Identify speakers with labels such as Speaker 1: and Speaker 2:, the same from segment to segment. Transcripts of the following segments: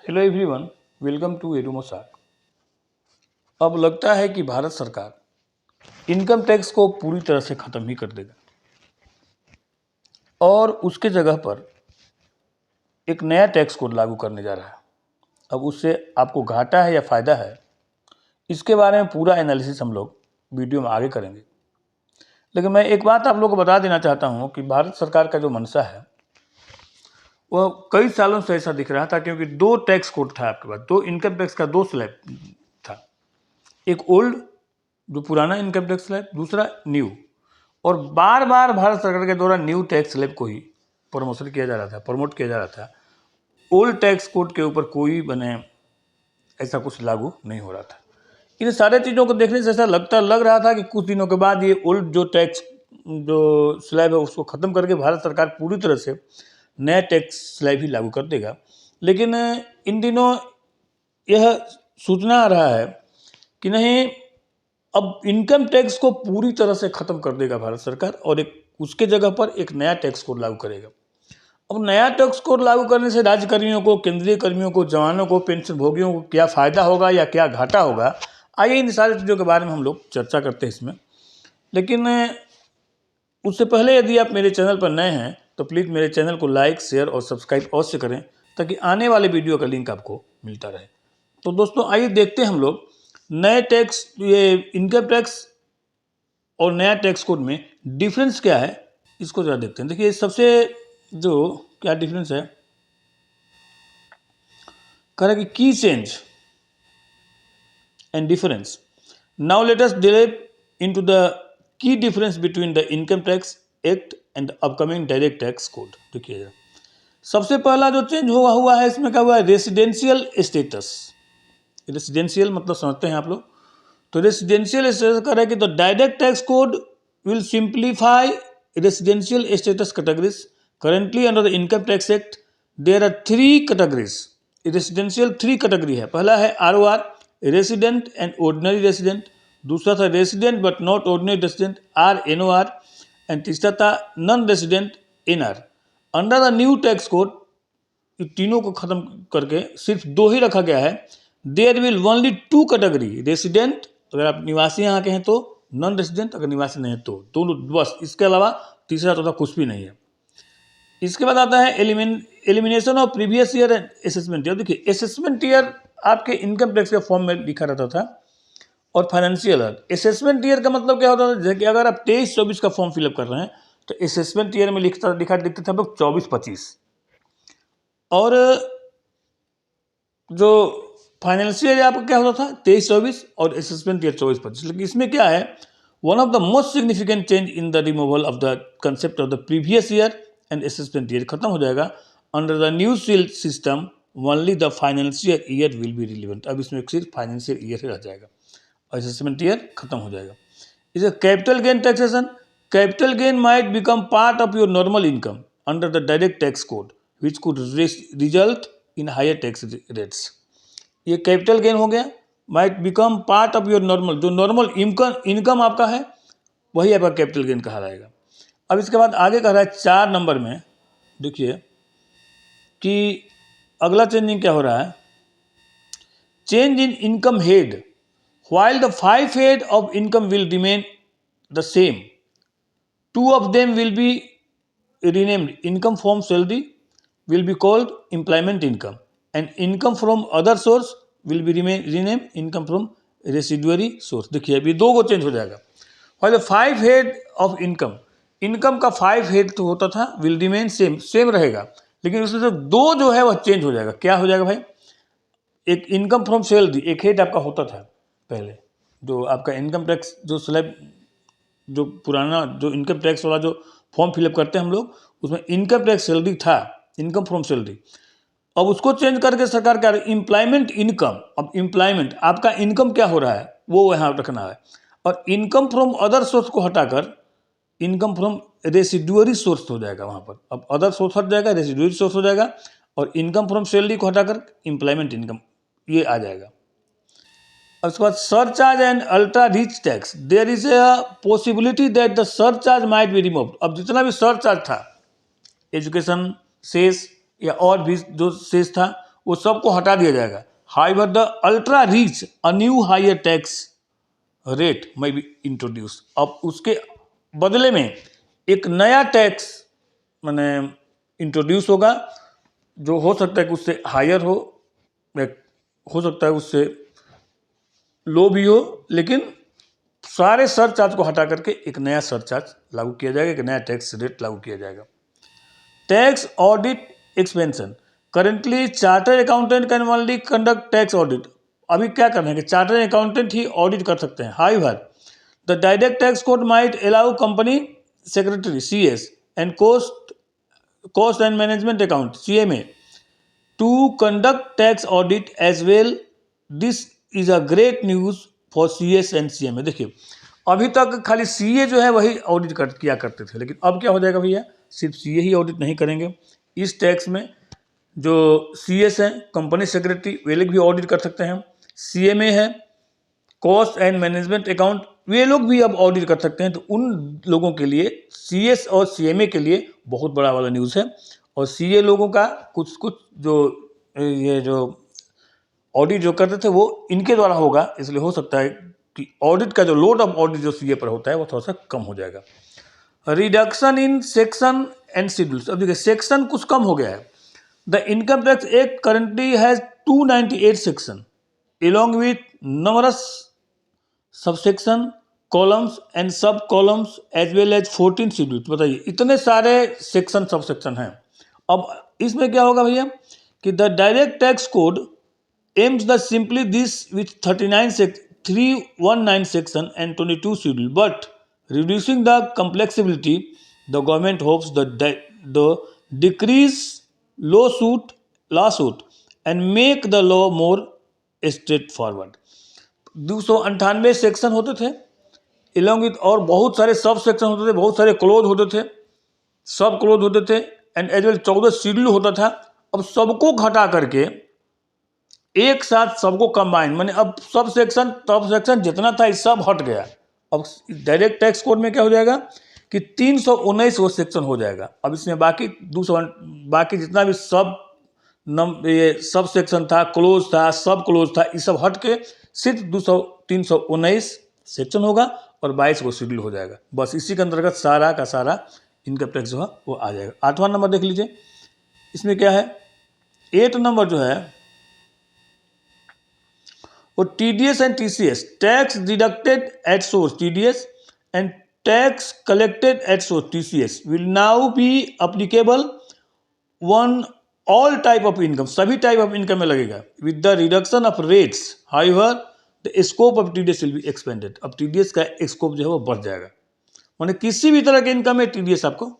Speaker 1: Hello everyone, welcome to Edumosaic. अब लगता है कि भारत सरकार इनकम टैक्स को पूरी तरह से ख़त्म ही कर देगा और उसके जगह पर एक नया टैक्स कोड लागू करने जा रहा है। अब उससे आपको घाटा है या फ़ायदा है, इसके बारे में पूरा एनालिसिस हम लोग वीडियो में आगे करेंगे। लेकिन मैं एक बात आप लोगों को बता देना चाहता हूँ कि भारत सरकार का जो मंशा है वह कई सालों से ऐसा दिख रहा था, क्योंकि दो टैक्स कोड था आपके पास, दो इनकम टैक्स का दो स्लैब था, एक ओल्ड जो पुराना इनकम टैक्स स्लैब, दूसरा न्यू। और बार बार भारत सरकार के द्वारा न्यू टैक्स स्लैब को ही प्रमोशन किया जा रहा था, प्रमोट किया जा रहा था। ओल्ड टैक्स कोड के ऊपर कोई ऐसा कुछ लागू नहीं हो रहा था। इन सारे चीज़ों को देखने से ऐसा लग रहा था कि कुछ दिनों के बाद ये ओल्ड जो टैक्स जो स्लैब है उसको ख़त्म करके भारत सरकार पूरी तरह से नया टैक्स स्लैब ही लागू कर देगा। लेकिन इन दिनों यह सूचना आ रहा है कि नहीं, अब इनकम टैक्स को पूरी तरह से ख़त्म कर देगा भारत सरकार और उसके जगह पर एक नया टैक्स कोड लागू करेगा। अब नया टैक्स कोड लागू करने से राज्य कर्मियों को, केंद्रीय कर्मियों को, जवानों को, पेंशन भोगियों को क्या फ़ायदा होगा या क्या घाटा होगा, आइए इन सारी चीज़ों के बारे में हम लोग चर्चा करते हैं इसमें। लेकिन उससे पहले यदि आप मेरे चैनल पर नए हैं तो प्लीज़ मेरे चैनल को लाइक, शेयर और सब्सक्राइब अवश्य करें, ताकि आने वाले वीडियो का लिंक आपको मिलता रहे। तो दोस्तों आइए देखते हैं हम लोग नए टैक्स, ये इनकम टैक्स और नया टैक्स कोड में डिफरेंस क्या है, इसको ज़रा देखते हैं। देखिए सबसे जो क्या डिफरेंस है, कह रहा है कि की change and difference. Now let us derive into the key difference between the income tax act and upcoming direct tax code. देखिए सबसे पहला जो चेंज हुआ है इसमें क्या हुआ है, रेसिडेंशियल स्टेटस। रेसिडेंशियल मतलब समझते हैं आप लोग। तो रेसिडेंशियल स्टेटस कर रहा है कि the direct tax code will simplify residential status categories. Currently under the income tax act there are 3 categories. Residential 3 category है। पहला है ROR, resident and ordinary resident. दूसरा था resident but not ordinary resident, RNOR। And तीसरा था non resident, NR। Under the new tax code तीनों को खत्म करके सिर्फ 2 ही रखा गया है। There will only 2 category, resident अगर आप निवासी यहाँ के हैं तो, नॉन रेसिडेंट अगर निवासी नहीं है तो, दोनों बस। इसके अलावा तीसरा चौथा कुछ भी नहीं है। इसके बाद आता है elimination of previous year and assessment year. देखिए असेसमेंट ईयर आपके इनकम टैक्स के फॉर्म में लिखा रहता था और फाइनेंशियल ईयर। असेसमेंट ईयर का मतलब क्या होता था, जैसे कि अगर आप 23-24 का फॉर्म फिलअप कर रहे हैं तो असेसमेंट ईयर में दिखता था हम लोग 24-25, और जो फाइनेंशियल आपका क्या होता था 23-24 और असेसमेंट ईयर 24-25। लेकिन इसमें क्या है, one of the most significant change in the removal of the concept of the previous year and assessment year खत्म हो जाएगा। Under the new seal system only the financial year will be relevant. अब इसमें सिर्फ financial year ही रह जाएगा और assessment year खत्म हो जाएगा। Is a capital gain taxation. Capital gain might become part of your normal income under the direct tax code which could result in higher tax rates. ये कैपिटल गेन हो गया, might become part of your normal, जो normal income आपका है वही आपका capital gain कहा जाएगा। अब इसके बाद आगे कह रहा है 4 नंबर में, देखिए कि अगला चेंजिंग क्या हो रहा है, change in income head. While the 5 head of income will remain the same, 2 of them will be renamed. Income from salary will be called employment income and income from other source will be renamed income from residuary source. देखिए अभी 2 को change हो जाएगा। While the 5 head of income का 5 head तो होता था will remain same रहेगा, लेकिन उसमें से 2 जो है वह चेंज हो जाएगा। क्या हो जाएगा भाई, एक इनकम फ्रॉम सैलरी, एक हेड आपका होता था पहले, जो आपका इनकम टैक्स जो स्लैब, जो पुराना जो इनकम टैक्स वाला जो फॉर्म फिलअप करते हैं हम लोग, उसमें इनकम टैक्स सैलरी था, इनकम फ्रॉम सैलरी। अब उसको चेंज करके सरकार क्या, एम्प्लॉयमेंट इनकम। अब एम्प्लॉयमेंट आपका इनकम क्या हो रहा है वो यहाँ रखना है, और इनकम फ्रॉम अदर सोर्स को हटाकर इनकम फ्रॉम रेसिडुअरी सोर्स हो जाएगा वहाँ पर। अब अदर सोर्स हट जाएगा, रेसिडुअरी सोर्स हो जाएगा, और इनकम फ्रॉम सैलरी को हटाकर एम्प्लॉयमेंट इनकम ये आ जाएगा। उसके बाद surcharge and ultra rich tax. There is a possibility that the surcharge might be removed. अब जितना भी सरचार्ज था, एजुकेशन सेस या और भी जो सेस था, वो सबको हटा दिया जाएगा। However the ultra rich a new hire tax rate may be introduce. अब उसके बदले में एक नया टैक्स मैंने इंट्रोड्यूस होगा, जो हो सकता है कि उससे हायर हो सकता है उससे लो भी हो, लेकिन सारे सरचार्ज को हटा करके एक नया सरचार्ज लागू किया जाएगा, एक नया टैक्स रेट लागू किया जाएगा। Tax audit expansion. Currently chartered accountant can only conduct tax audit. अभी क्या करना है कि चार्टर्ड अकाउंटेंट ही ऑडिट कर सकते हैं। However the direct tax code might allow company secretary CS and cost and management account CMA to conduct tax audit as well. This is a great news for CS and CMA। देखिए, अभी तक खाली CA जो है वही audit किया करते थे, लेकिन अब क्या हो जाएगा भैया, सिर्फ CA ही ऑडिट नहीं करेंगे। इस टैक्स में जो CS हैं, कंपनी सेक्रेटरी, वे लोग भी ऑडिट कर सकते हैं। CMA है, कॉस्ट एंड मैनेजमेंट अकाउंट, वे लोग भी अब ऑडिट कर सकते हैं। तो उन लोगों के लिए, CS और CMA के लिए बहुत बड़ा वाला न्यूज़ है। और CA लोगों का कुछ जो ये जो ऑडिट जो करते थे वो इनके द्वारा होगा, इसलिए हो सकता है कि ऑडिट का जो लोड ऑफ ऑडिट जो CA पर होता है वो थोड़ा सा कम हो जाएगा। Reduction in section and schedules. अब देखिए, सेक्शन कुछ कम हो गया है। The income tax act currently has 298 section along with numerous subsection, columns and sub columns as well as 14 schedules. बताइए, इतने सारे सेक्शन सब सेक्शन हैं। अब इसमें क्या होगा भैया कि the direct tax code AIIMS the simply this with 319 section and 22 schedule, but reducing the complexity. The government hopes the decrease lawsuit and make the law more straightforward. 298 section होते थे, along with और बहुत सारे sub section होते थे, बहुत सारे close होते थे, सब क्लोज होते थे, एंड एज वेल 14 शेड्यूल होता था। अब सबको घटा करके एक साथ सबको कंबाइन, माने अब सब सेक्शन जितना था सब हट गया। अब डायरेक्ट टैक्स कोड में क्या हो जाएगा कि 319 वो सेक्शन हो जाएगा। अब इसमें बाकी जितना भी ये सब सेक्शन था, क्लोज था, सब क्लोज था, ये सब हट के सिर्फ 319 सेक्शन होगा और 22 को शेड्यूल हो जाएगा। बस इसी के अंतर्गत सारा का सारा इनकम टैक्स जो है वो आ जाएगा। 8वां नंबर देख लीजिए, इसमें क्या है, 8 नंबर जो है वो TDS and TCS, tax deducted at source TDS and tax collected at source TCS will now B applicable one all type of income. सभी टाइप ऑफ इनकम में लगेगा with the reduction of rates. However the scope of TDS will be expanded. अब TDS का scope जो है वो बढ़ जाएगा, माने किसी भी तरह के इनकम में TDS आपको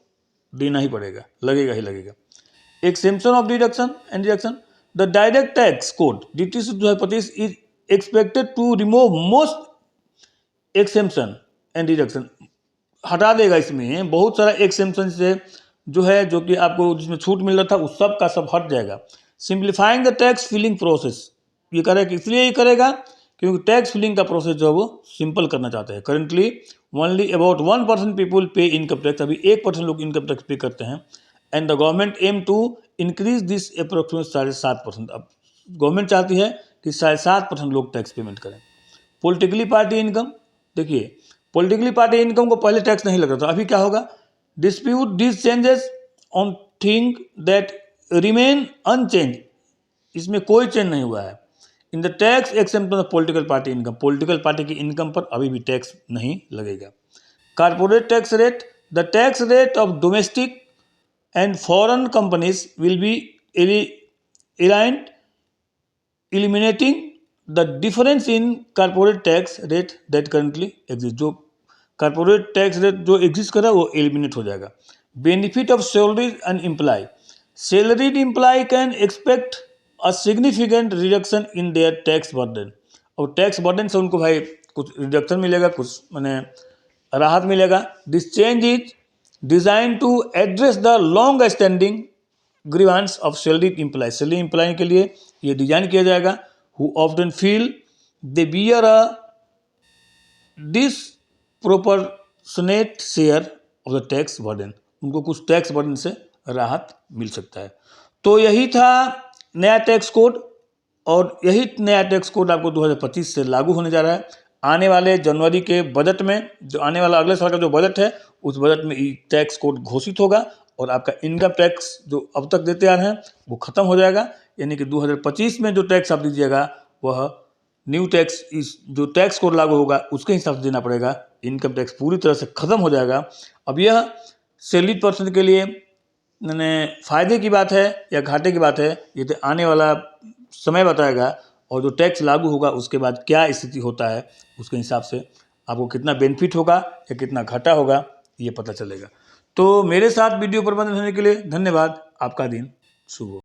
Speaker 1: देना ही पड़ेगा, लगेगा ही लगेगा। Exemption of deduction and deduction. The direct tax code DTC 2025 is expected to remove most exemption and deduction. हटा देगा इसमें बहुत सारा एक्सेम्पशन से जो है, जो कि आपको जिसमें छूट मिल रहा था उस सब का सब हट जाएगा। Simplifying the tax filing process, ये करेगा, इसलिए ये करेगा क्योंकि टैक्स फिलिंग का प्रोसेस जो है वो सिंपल करना चाहते हैं। Currently only about 1% people pay income tax, अभी 1% लोग इनकम टैक्स पे करते हैं। And the government aim to increase this approximate 7.5%। अब गवर्नमेंट चाहती है कि 7.5% लोग टैक्स पेमेंट करें। पॉलिटिकली पार्टी इनकम, देखिए पॉलिटिकली पार्टी इनकम को पहले टैक्स नहीं लग रहा था, अभी क्या होगा, despite this changes on thing that remain unchanged, इसमें कोई चेंज नहीं हुआ है। In the tax exemption of political party income, political party की इनकम पर अभी भी टैक्स नहीं लगेगा। Corporate tax rate, the tax rate of domestic and foreign companies will be aligned, eliminating the difference in corporate tax rate that currently exist। जो corporate tax rate जो exist कर रहा है वो eliminate हो जाएगा। Benefit of salaried and employee, salaried employee can expect a significant reduction in their tax burden। और tax burden से उनको भाई कुछ रिडक्शन मिलेगा, कुछ माने राहत मिलेगा। This change is design to address the long standing grievance of salaried employ. Salary employ के लिए ये डिजाइन किया जाएगा, who often feel they bear a disproportionate share of the tax burden, उनको कुछ टैक्स बर्डन से राहत मिल सकता है। तो यही था नया टैक्स कोड, और यही नया टैक्स कोड आपको 2025 से लागू होने जा रहा है। आने वाले जनवरी के बजट में, जो आने वाला अगले साल का जो बजट है, उस बजट में ई टैक्स कोड घोषित होगा और आपका इनकम टैक्स जो अब तक देते आ रहे हैं वो ख़त्म हो जाएगा। यानी कि 2025 में जो टैक्स आप दीजिएगा वह न्यू टैक्स, इस जो टैक्स कोड लागू होगा उसके हिसाब से देना पड़ेगा। इनकम टैक्स पूरी तरह से ख़त्म हो जाएगा। अब यह सैलरीड पर्सन के लिए मैंने फ़ायदे की बात है या घाटे की बात है, ये तो आने वाला समय बताएगा। और जो टैक्स लागू होगा उसके बाद क्या स्थिति होता है, उसके हिसाब से आपको कितना बेनिफिट होगा या कितना घाटा होगा, ये पता चलेगा। तो मेरे साथ वीडियो पर बने रहने के लिए धन्यवाद। आपका दिन शुभ हो।